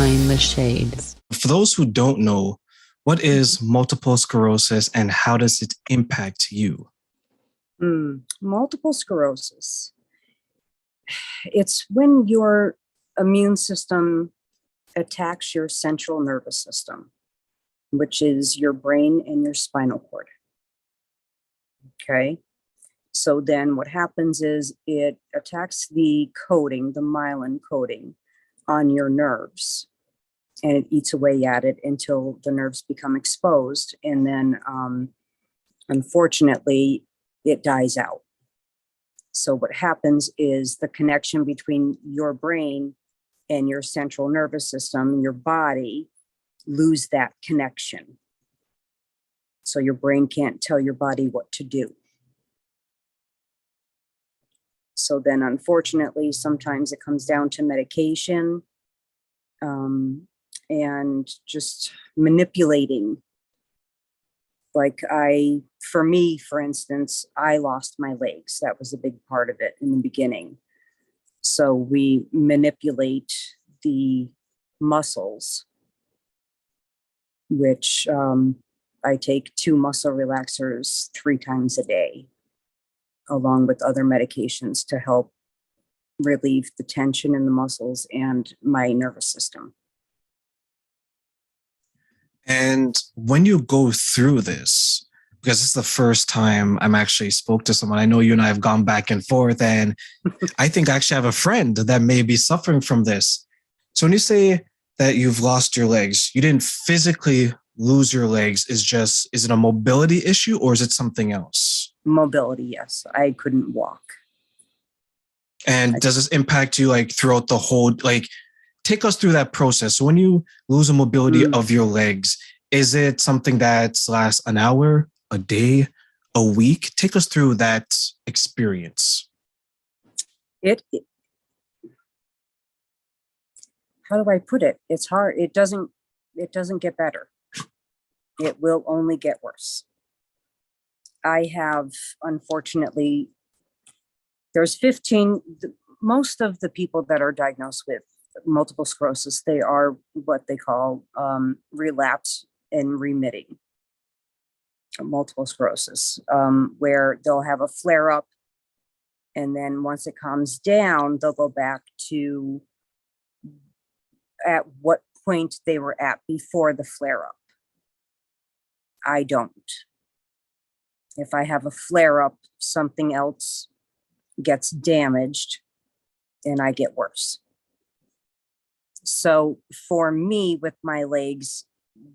Behind the Shades. For those who don't know, what is multiple sclerosis and how does it impact you? Multiple sclerosis. It's when your immune system attacks your central nervous system, which is your brain and your spinal cord. Okay. So then what happens is it attacks the coating, the myelin coating on your nerves, and it eats away at it until the nerves become exposed. And then, unfortunately, it dies out. So what happens is the connection between your brain and your central nervous system, your body, lose that connection. So your brain can't tell your body what to do. So then, unfortunately, sometimes it comes down to medication and just manipulating. Like for me, for instance, I lost my legs. That was a big part of it in the beginning. So we manipulate the muscles, which I take 2 muscle relaxers 3 times a day, along with other medications to help relieve the tension in the muscles and my nervous system. And when you go through this, because this is the first time I'm actually spoke to someone, I know you and I have gone back and forth, and I think I actually have a friend that may be suffering from this. So when you say that you've lost your legs, you didn't physically lose your legs. Is it a mobility issue or is it something else? Mobility, yes. I couldn't walk. And does this impact you like throughout the whole, like, take us through that process. So when you lose a mobility of your legs, is it something that lasts an hour, a day, a week? Take us through that experience. How do I put it? It's hard. It doesn't get better. It will only get worse. I have, unfortunately, there's 15, most of the people that are diagnosed with multiple sclerosis, they are what they call relapse and remitting multiple sclerosis, where they'll have a flare up, and then once it calms down, they'll go back to at what point they were at before the flare up. I don't. If I have a flare up, something else gets damaged and I get worse. So for me, with my legs,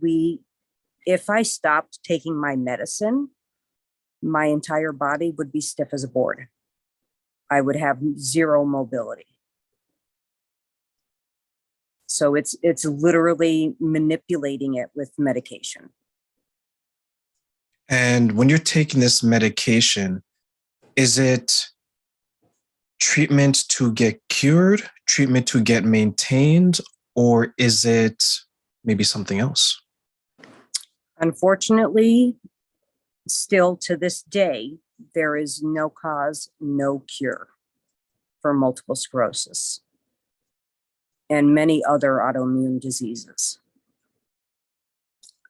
if I stopped taking my medicine, my entire body would be stiff as a board. I would have 0 mobility. So it's literally manipulating it with medication. And when you're taking this medication, is it treatment to get cured, treatment to get maintained, or is it maybe something else? Unfortunately, still to this day, there is no cause, no cure for multiple sclerosis and many other autoimmune diseases.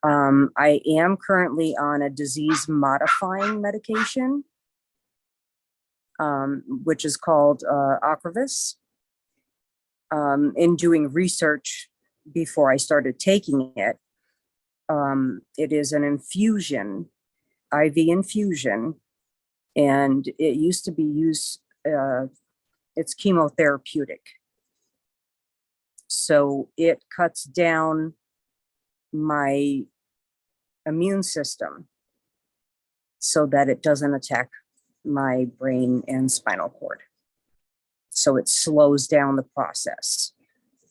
I am currently on a disease-modifying medication, which is called Ocrevus. In doing research before I started taking it, it is an infusion, IV infusion, and it used to be used, it's chemotherapeutic. So it cuts down my immune system so that it doesn't attack my brain and spinal cord. So it slows down the process.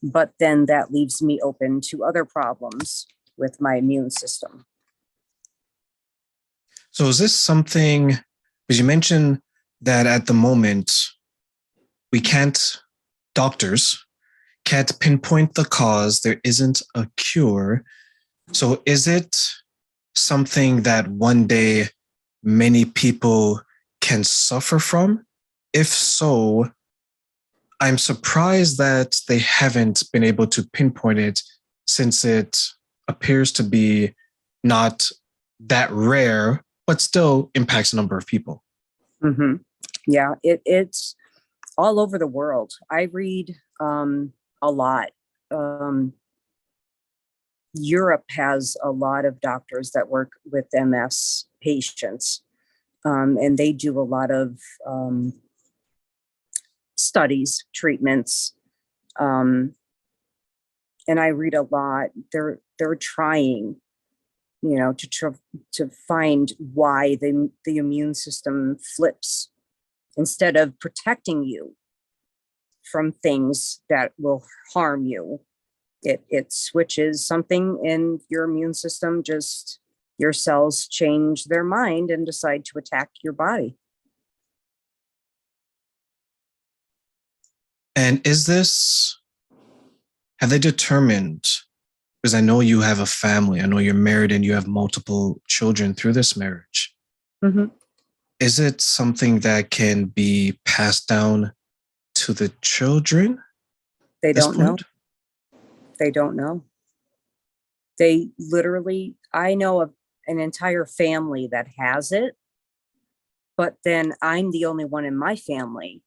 But then that leaves me open to other problems with my immune system. So is this something, because you mentioned that at the moment, doctors can't pinpoint the cause, there isn't a cure. So is it something that one day many people can suffer from? If so, I'm surprised that they haven't been able to pinpoint it, since it appears to be not that rare, but still impacts a number of people. Mm-hmm. Yeah, it's all over the world. I read a lot. Um, Europe has a lot of doctors that work with MS patients, and they do a lot of studies, treatments, um, and I read a lot. They're trying, to find why the immune system flips. Instead of protecting you from things that will harm you, it switches something in your immune system. Just your cells change their mind and decide to attack your body. And have they determined, because I know you have a family, I know you're married and you have multiple children through this marriage. Mm-hmm. Is it something that can be passed down to the children They at this don't know. point? They don't know. They literally, I know of an entire family that has it, but then I'm the only one in my family,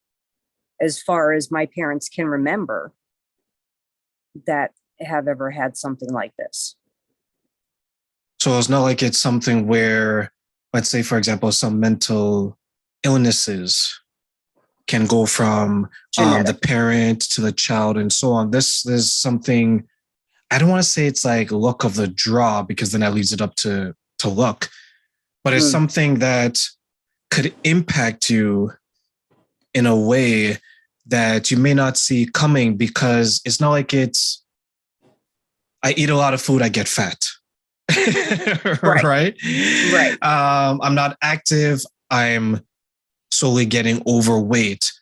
as far as my parents can remember, that have ever had something like this. So it's not like it's something where, let's say, for example, some mental illnesses can go from the Genetic. parent to the child and so on. This is something, I don't want to say it's like luck of the draw, because then that leaves it up to luck, but it's something that could impact you in a way that you may not see coming, because it's not like I eat a lot of food, I get fat. Right. Right. Right. I'm not active, I'm slowly getting overweight.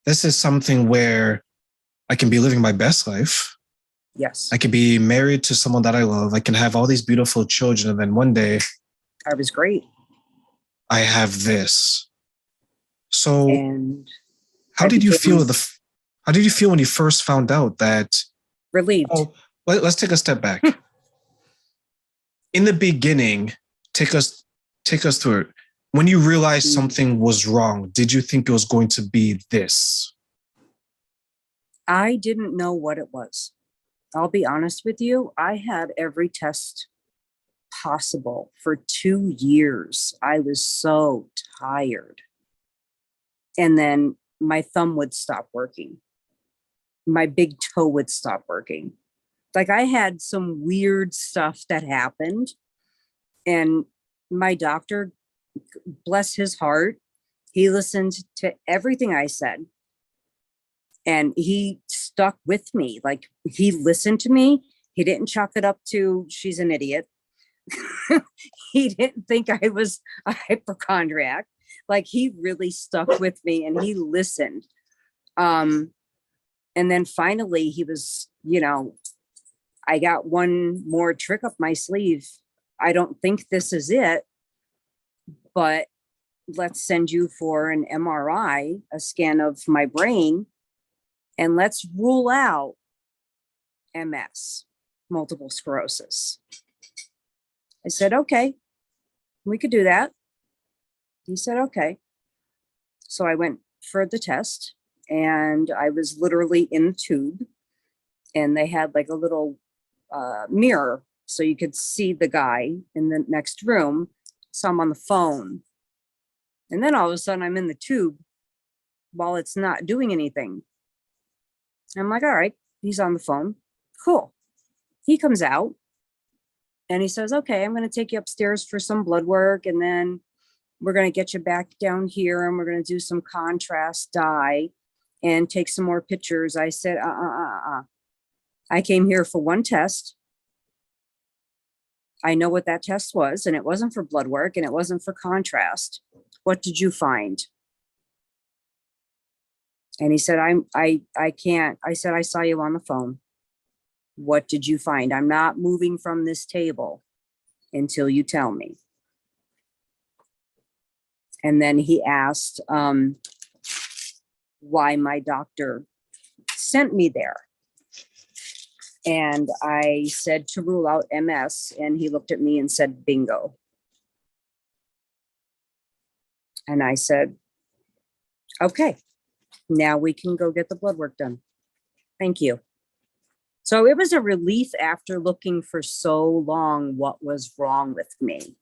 This is something where I can be living my best life. Yes. I could be married to someone that I love. I can have all these beautiful children. And then one day I was great. I have this. So And how I did you became feel how did you feel when you first found out that, relieved. oh, let's take a step back. In the beginning, take us through it. When you realized something was wrong, did you think it was going to be this? I didn't know what it was. I'll be honest with you. I had every test possible for 2 years. I was so tired. And then my thumb would stop working. My big toe would stop working. Like, I had some weird stuff that happened. And my doctor, bless his heart, he listened to everything I said. And he stuck with me. Like, he listened to me. He didn't chalk it up to she's an idiot. He didn't think I was a hypochondriac. Like, he really stuck with me and he listened. And then finally he was, I got one more trick up my sleeve. I don't think this is it, but let's send you for an MRI, a scan of my brain, and let's rule out MS, multiple sclerosis. I said, okay, we could do that. He said, okay. So I went for the test and I was literally in the tube, and they had like a little mirror so you could see the guy in the next room. So I'm on the phone. And then all of a sudden I'm in the tube while it's not doing anything. I'm like, all right, he's on the phone. Cool. He comes out and he says, okay, I'm going to take you upstairs for some blood work. And then we're going to get you back down here and we're going to do some contrast dye and take some more pictures. I said, I came here for one test. I know what that test was, and it wasn't for blood work and it wasn't for contrast. What did you find? And he said, I can't. I said, I saw you on the phone. What did you find? I'm not moving from this table until you tell me. And then he asked why my doctor sent me there. And I said to rule out MS, and he looked at me and said, bingo. And I said, okay, now we can go get the blood work done. Thank you. So it was a relief after looking for so long what was wrong with me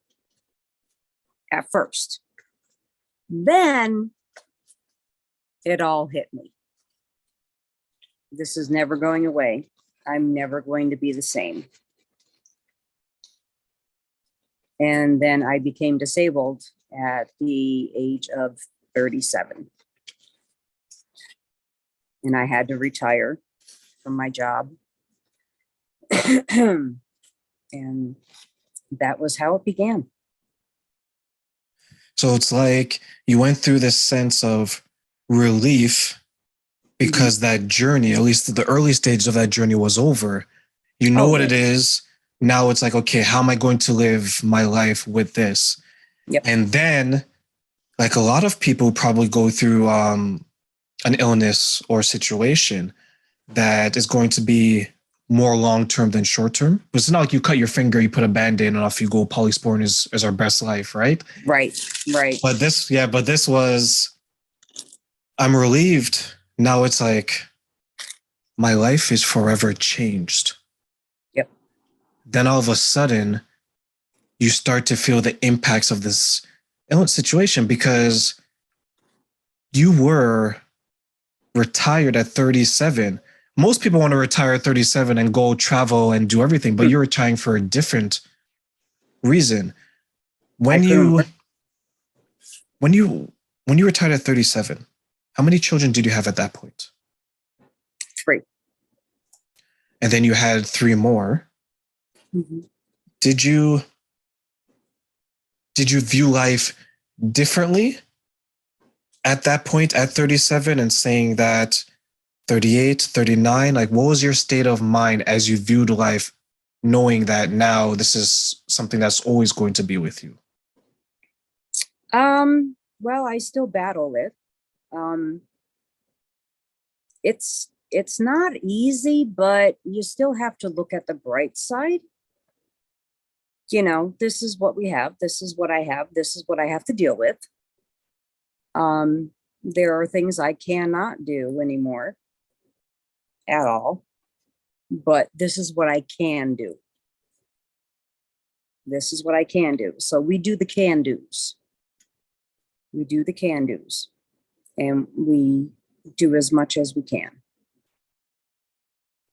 at first. Then it all hit me. This is never going away. I'm never going to be the same. And then I became disabled at the age of 37. And I had to retire from my job. And that was how it began. So it's like you went through this sense of relief because that journey, at least the early stages of that journey, was over. You know what it is. Now it's like, okay, how am I going to live my life with this? Yep. And then, like a lot of people probably go through an illness or situation that is going to be more long-term than short-term. But it's not like you cut your finger, you put a Band-Aid and off you go. Polysporin is our best life, right? Right. But this was, I'm relieved. Now it's like, my life is forever changed. Yep. Then all of a sudden, you start to feel the impacts of this illness situation because you were retired at 37. Most people want to retire at 37 and go travel and do everything, but you're retiring for a different reason. When you retired at 37, how many children did you have at that point? 3. And then you had 3 more. Mm-hmm. Did you view life differently at that point at 37 and saying that 38, 39, like what was your state of mind as you viewed life, knowing that now this is something that's always going to be with you? Well, I still battle it. It's not easy, but you still have to look at the bright side. You know, this is what we have. This is what I have. This is what I have to deal with. There are things I cannot do anymore at all, but this is what I can do. This is what I can do. So we do the can do's. We do the can do's, and we do as much as we can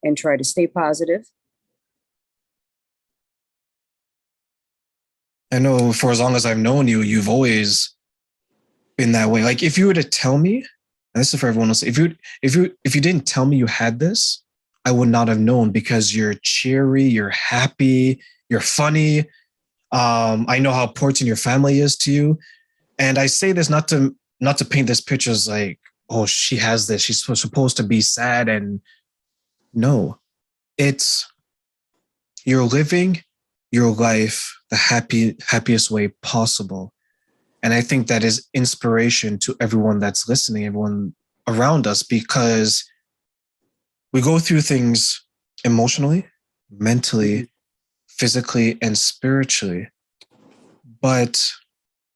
and try to stay positive. I know for as long as I've known you, you've always been that way. Like if you were to tell me, and this is for everyone else, if you didn't tell me you had this, I would not have known because you're cheery, you're happy, you're funny. I know how important your family is to you. And I say this not to paint this picture as like, oh, she has this, she's supposed to be sad. And no, it's you're living your life the happiest way possible. And I think that is inspiration to everyone that's listening, everyone around us, because we go through things emotionally, mentally, physically, and spiritually. But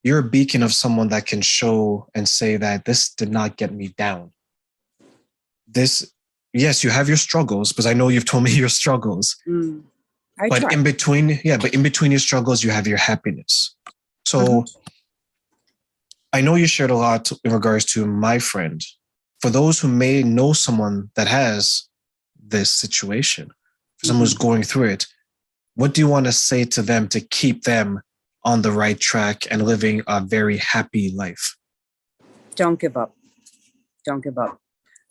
you're a beacon of someone that can show and say that this did not get me down. This, yes, you have your struggles, because I know you've told me your struggles. But in between your struggles, you have your happiness. So I know you shared a lot in regards to my friend. For those who may know someone that has this situation, someone who's going through it, what do you want to say to them to keep them on the right track and living a very happy life? Don't give up. Don't give up.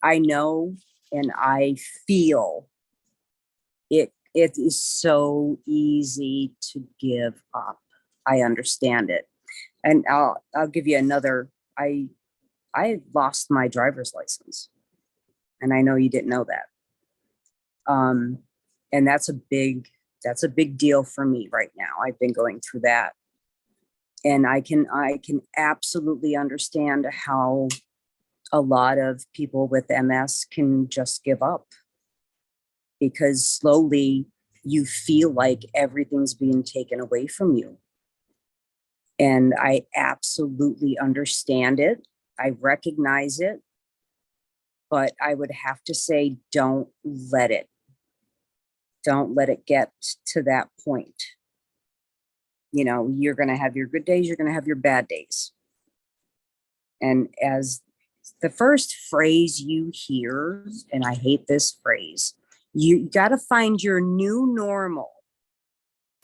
I know and I feel it. It is so easy to give up. I understand it. And I'll give you another. I lost my driver's license, and I know you didn't know that. And that's a big deal for me right now. I've been going through that, and I can absolutely understand how a lot of people with MS can just give up because slowly you feel like everything's being taken away from you. And I absolutely understand it. I recognize it. But I would have to say, don't let it get to that point. You're going to have your good days, you're going to have your bad days. And as the first phrase you hear, and I hate this phrase, you got to find your new normal.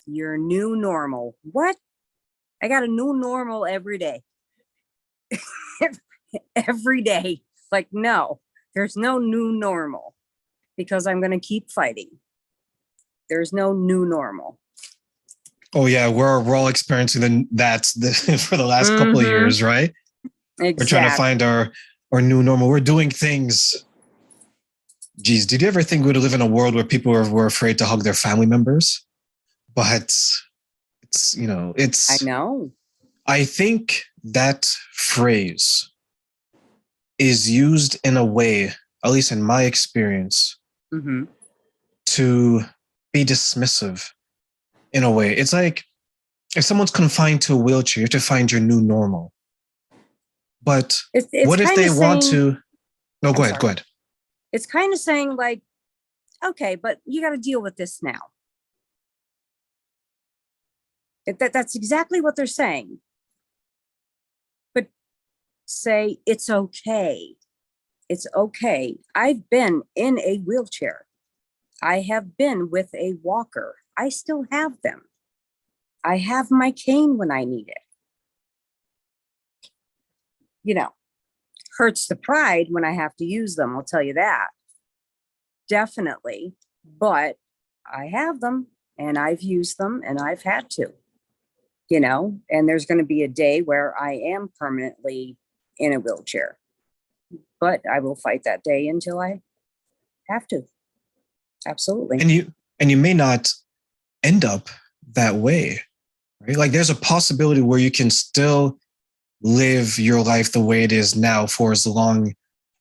Your new normal. What? I got a new normal every day. Every day. Like, no, there's no new normal because I'm going to keep fighting. There's no new normal. Oh yeah, we're all experiencing that for the last couple of years, right? Exactly. We're trying to find our new normal. We're doing things. Geez, did you ever think we'd live in a world where people were afraid to hug their family members? But it's I know. I think that phrase is used in a way, at least in my experience, to be dismissive in a way. It's like if someone's confined to a wheelchair, you have to find your new normal. But it's what if they want to? No, go ahead. Go ahead. It's kind of saying like, okay, but you got to deal with this now. That's exactly what they're saying. But say, it's okay. It's okay. I've been in a wheelchair. I have been with a walker. I still have them. I have my cane when I need it. Hurts the pride when I have to use them. I'll tell you that. Definitely. But I have them and I've used them and I've had to, and there's going to be a day where I am permanently in a wheelchair, but I will fight that day until I have to. Absolutely. And you may not end up that way, right? Like there's a possibility where you can still live your life the way it is now for as long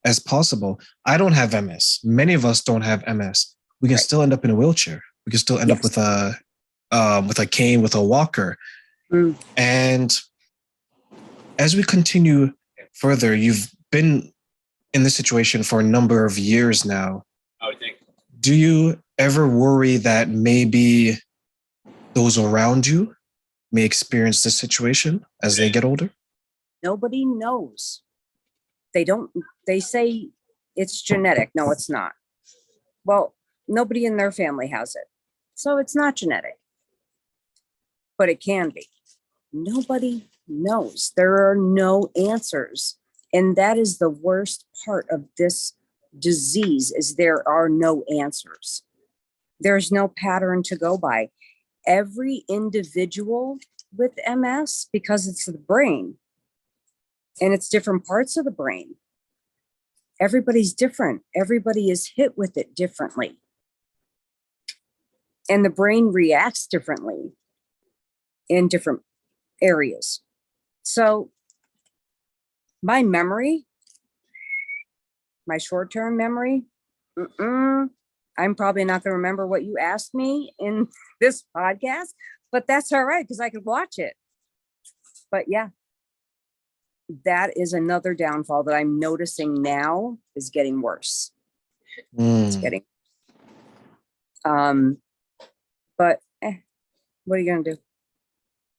as possible. I don't have MS. Many of us don't have MS. We can still end up in a wheelchair. We can still end up with a cane, with a walker. And as we continue further, you've been in this situation for a number of years now. I would think. Do you ever worry that maybe those around you may experience this situation as they get older? Nobody knows. They say it's genetic. No, it's not. Well, nobody in their family has it. So it's not genetic. But it can be. Nobody knows. There are no answers. And that is the worst part of this disease is there are no answers. There's no pattern to go by. Every individual with MS, because it's the brain and it's different parts of the brain, everybody's different. Everybody is hit with it differently. And the brain reacts differently in different areas. So my memory, my short-term memory, I'm probably not going to remember what you asked me in this podcast, but that's all right because I could watch it. But yeah, that is another downfall that I'm noticing now is getting worse. It's getting, but what are you going to do?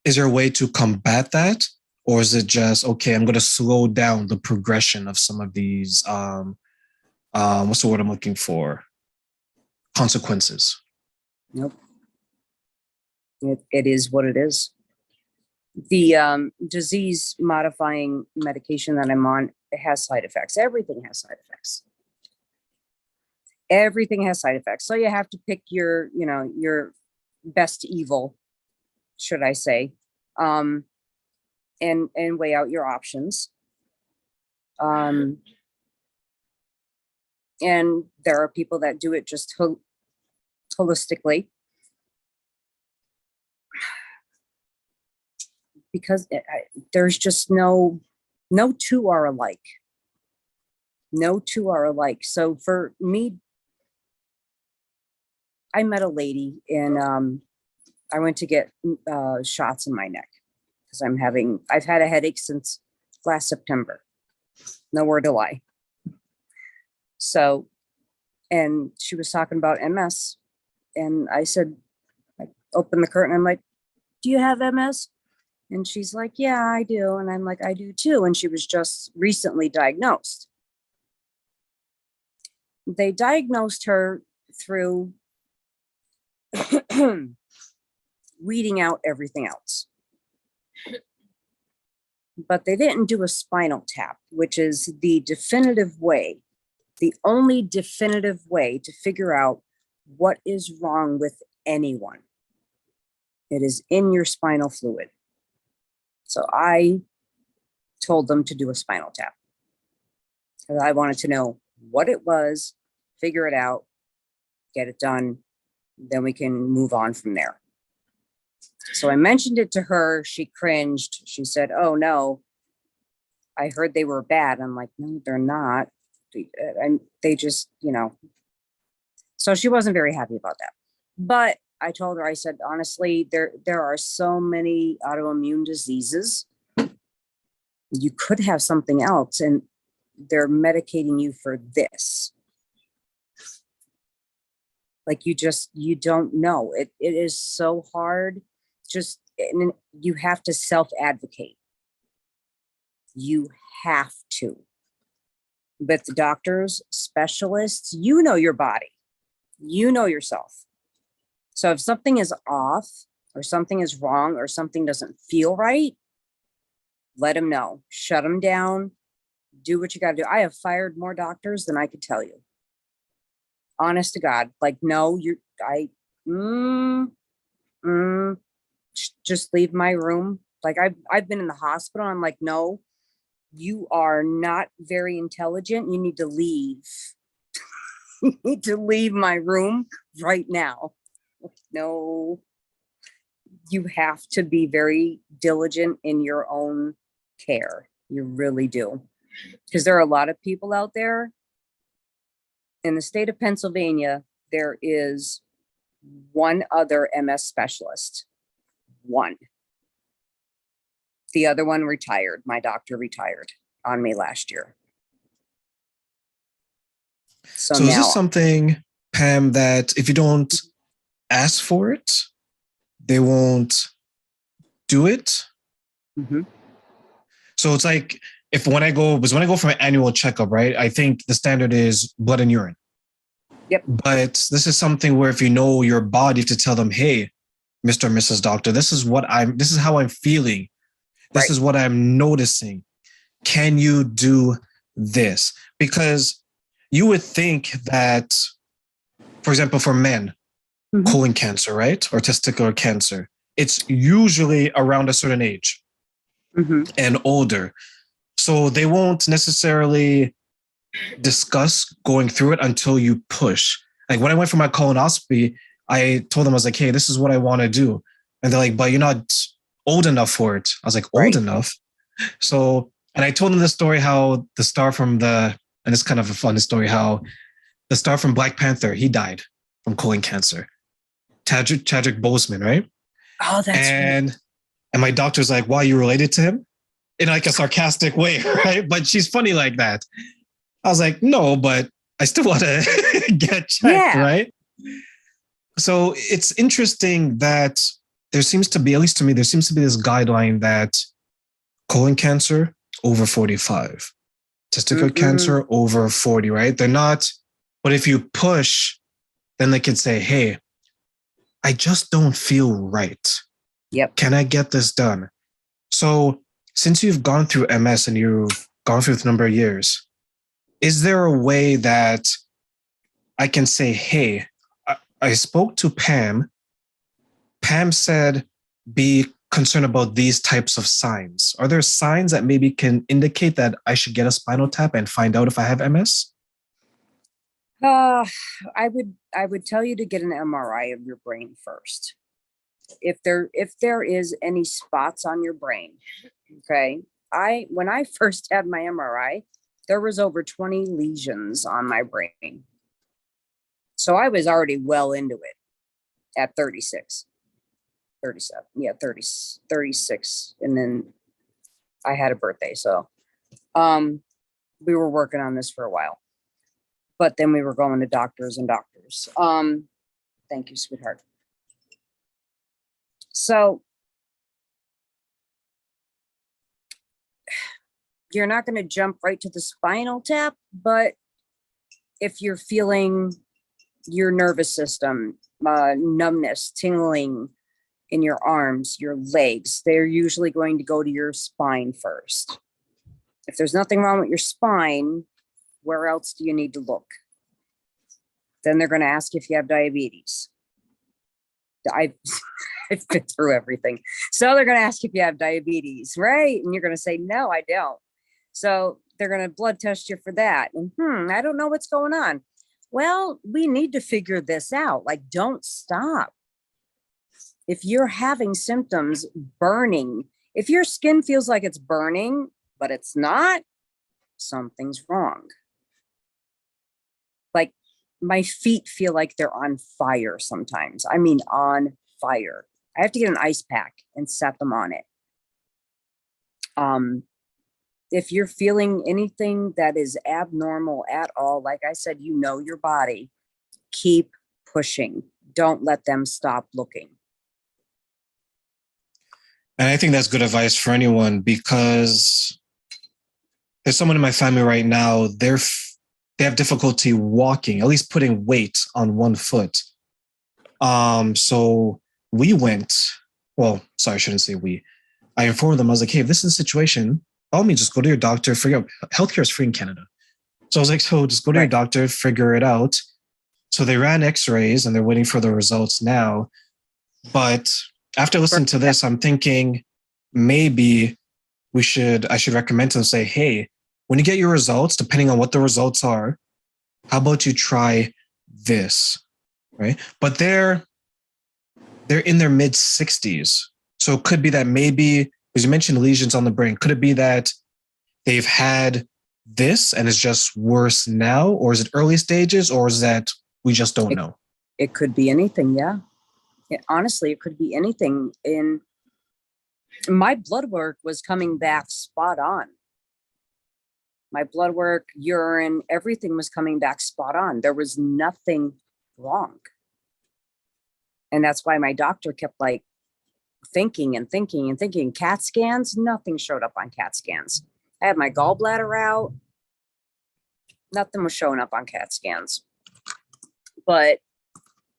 Is there a way to combat that? Or is it just, okay, I'm going to slow down the progression of some of these, what's the word I'm looking for? Consequences. Nope. It is what it is. The disease modifying medication that I'm on, it has side effects. Everything has side effects. Everything has side effects. So you have to pick your best evil, should I say, and weigh out your options. And there are people that do it just holistically. Because there's just no two are alike. No two are alike. So for me, I met a lady and I went to get shots in my neck because I've had a headache since last September. No word to lie. So, and she was talking about MS. And I said, I opened the curtain. I'm like, do you have MS? And she's like, yeah, I do. And I'm like, I do too. And she was just recently diagnosed. They diagnosed her through weeding out everything else. But they didn't do a spinal tap, which is the definitive way, the only definitive way to figure out what is wrong with anyone. It is in your spinal fluid. So I told them to do a spinal tap because I wanted to know what it was, figure it out, get it done. Then we can move on from there. So I mentioned it to her. She cringed. She said, oh no, I heard they were bad. I'm like, no, they're not. And they just, so she wasn't very happy about that. But I told her, I said, honestly, there are so many autoimmune diseases. You could have something else and they're medicating you for this. Like you don't know. It is so hard. And you have to self-advocate. You have to. But the doctors, specialists, you know your body. You know yourself. So if something is off or something is wrong or something doesn't feel right, let them know. Shut them down. Do what you got to do. I have fired more doctors than I could tell you. Honest to God. Like, no, just leave my room. Like I've been in the hospital. I'm like, no, you are not very intelligent. You need to leave. You need to leave my room right now. No, you have to be very diligent in your own care. You really do. Because there are a lot of people out there. In the state of Pennsylvania, there is one other MS specialist. One. The other one retired. My doctor retired on me last year. So is this something, Pam, that if you don't ask for it, they won't do it? Mm-hmm. So it's like when I go for an annual checkup, right? I think the standard is blood and urine. Yep. But this is something where if you know your body, to tell them, hey, Mr. and Mrs. Doctor, this is how I'm feeling. This is what I'm noticing. Can you do this? Because you would think that, for example, for men, colon cancer, right? Or testicular cancer, it's usually around a certain age and older. So they won't necessarily discuss going through it until you push. Like when I went for my colonoscopy, I told them, I was like, hey, this is what I want to do. And they're like, but you're not old enough for it. I was like, old enough? So, and I told them the story how the star from and it's kind of a fun story, how the star from Black Panther, he died from colon cancer. Chadwick Boseman, right? Oh, that's right. And my doctor's like, why, you related to him? In like a sarcastic way, right? But she's funny like that. I was like, no, but I still want to get checked, right? So it's interesting that there seems to be, at least to me, there seems to be this guideline that colon cancer over 45, testicular cancer over 40, right? They're not, but if you push, then they can say, hey, I just don't feel right. Yep. Can I get this done? So since you've gone through MS and you've gone through a number of years, is there a way that I can say, hey, I spoke to Pam. Pam said, be concerned about these types of signs. Are there signs that maybe can indicate that I should get a spinal tap and find out if I have MS? I would tell you to get an MRI of your brain first. If there is any spots on your brain, okay. When I first had my MRI, There was over 20 lesions on my brain. So I was already well into it at 36, 37. Yeah, 30, 36. And then I had a birthday. So we were working on this for a while. But then we were going to doctors and doctors. Thank you, sweetheart. So you're not going to jump right to the spinal tap, but if you're feeling your nervous system, numbness, tingling in your arms, your legs, they're usually going to go to your spine first. If there's nothing wrong with your spine, where else do you need to look? Then they're going to ask if you have diabetes. I've been through everything. So they're going to ask if you have diabetes, right? And you're going to say, no, I don't. So they're going to blood test you for that. And I don't know what's going on. Well, we need to figure this out. Like, don't stop. If you're having symptoms, burning, if your skin feels like it's burning, but it's not, something's wrong. Like, my feet feel like they're on fire sometimes. I mean, on fire. I have to get an ice pack and set them on it. If you're feeling anything that is abnormal at all, like I said, you know your body, keep pushing. Don't let them stop looking. And I think that's good advice for anyone, because there's someone in my family right now, they have difficulty walking, at least putting weight on one foot. So we went, well, sorry, I shouldn't say we. I informed them, I was like, hey, if this is the situation, by all means, just go to your doctor, figure out, healthcare is free in Canada. So I was like, so just go to your doctor, figure it out. So they ran x-rays and they're waiting for the results now. But after listening to this, I'm thinking maybe I should recommend to them, say, hey, when you get your results, depending on what the results are, how about you try this, right? But they're in their mid 60s. So it could be that maybe, because you mentioned lesions on the brain, could it be that they've had this and it's just worse now? Or is it early stages? Or is that we just don't know? It could be anything, yeah. Honestly, it could be anything. In my blood work was coming back spot on. My blood work, urine, everything was coming back spot on. There was nothing wrong. And that's why my doctor kept like thinking. CAT scans, nothing showed up on CAT scans. I had my gallbladder out. Nothing was showing up on CAT scans. But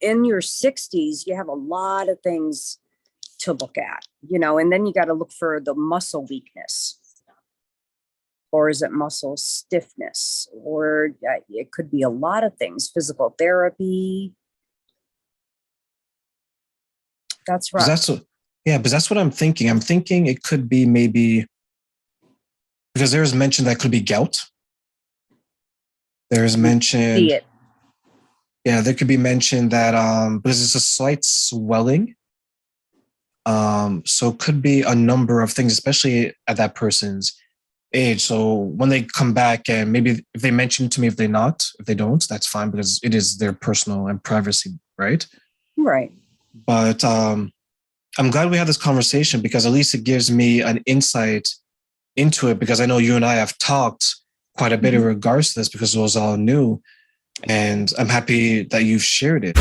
in your 60s, you have a lot of things to look at, and then you got to look for the muscle weakness. Or is it muscle stiffness? Or it could be a lot of things, physical therapy. That's right. But that's what I'm thinking. I'm thinking it could be maybe, because there's mention that could be gout. There's mentioned. See it. Yeah, there could be mentioned that because it's a slight swelling. So it could be a number of things, especially at that person's age. So when they come back, and maybe if they mention to me, if they don't, that's fine, because it is their personal and privacy, right? Right. But I'm glad we had this conversation, because at least it gives me an insight into it, because I know you and I have talked quite a bit in regards to this, because it was all new. And I'm happy that you've shared it.